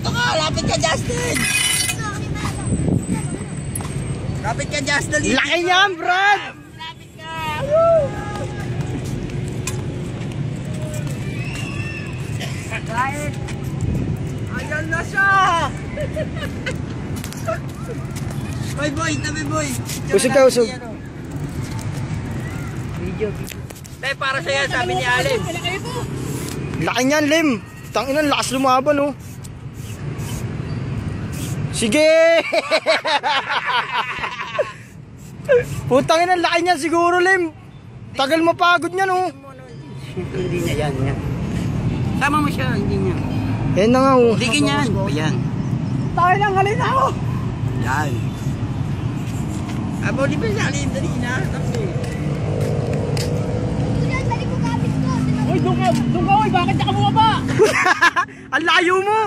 dito ka. Lapit ka, Justin. Lapit ka, Justin. Laki niyan, Brad. Lapit ka. Woo! Kahit. Ayan na siya. Boy, boy, tabi boy. Usog ka, usog. Video. Tay, para sa'yo, sabi ni Alin. Laki niyan, Lim. Tanginan, lakas lumaban, oh. Sige! Putang ina, laki niyan siguro, Lim. Tagal mapagod niyan, oh. Hindi niya yan. Sama mo siya, hindi niya. Yan na nga, oh. Hindi ganyan. Ayan. Tayo lang, halin ako. Yan. Abo, di ba siya alin? Dali na. Uy, doon ka, uy, bakit ka bumaba? Ang layo mo.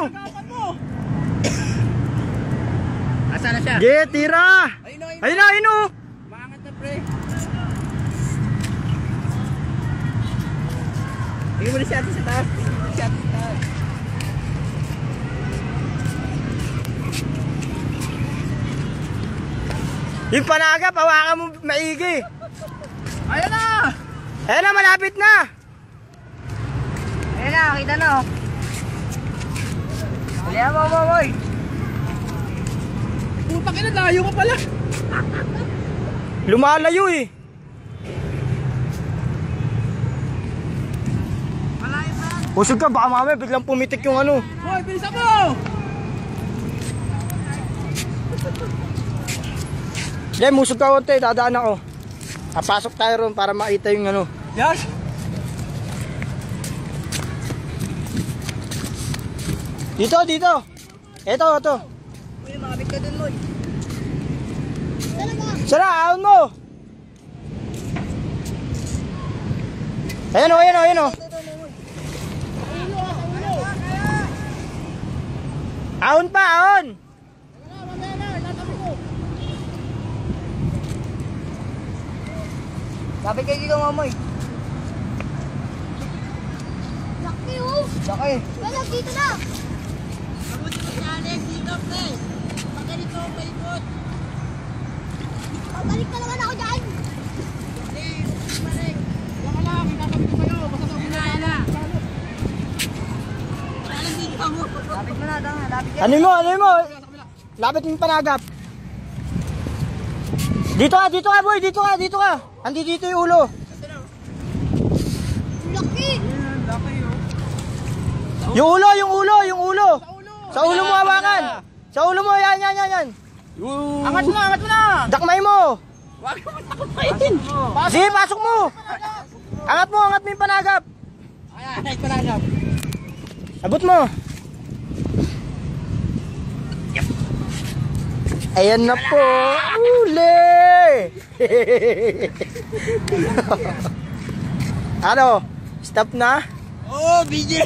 Asa na siya? Ge, tira. Ayun na, ayun na. Maangat na, pre. Bigyan mo na siya sa taas. Yung panagap, hawakan mo maigi. Ayan na! Ayun na, malapit na. Ayan na, kita na. Kaya mo, boy. Puta ka na, layo ka pala. Lumalayo eh. Malayo pa. Usog ka, baka mamaya biglang pumitik yung ano. Hoy, bilisan mo! Diyan, musog ka konti, dadaan ako. Papasok tayo ron para makita yung ano. Yes! Dito, dito. Ito, ito. Uy, makabit ka dun, boy. Sara, ahon mo. Ayan o, ayan o, ayan o. Ahon pa, ahon. Kapit kayo dito, mamoy. Laki oh! Laki. Wala, dito na! Mabuti mo si Alex, dito, pre. Pag ganito ako palikot. Pabalik ka naman ako dyan! Hindi, balik. Diyan ka lang, ikakabit ko kayo. Basta sa una na. Alam dito mo. Lapit mo na, tanga. Lapit ka. Ano mo, ano mo? Lapit mo yung panagap. Dito ka boy, dito ka, dito ka. Andi dito yung ulo. Laki! Yung ulo, yung ulo, yung ulo. Sa ulo mo hawakan. Sa ulo mo, yan, yan, yan, yan. Angat mo na. Dakmay mo. Huwag mo takumpayin. Sige, pasok mo. Angat mo yung panagap. Ayan, ay panagap. Abot mo. Ayan na po. Uli! Ano? Stop na? Oh, video.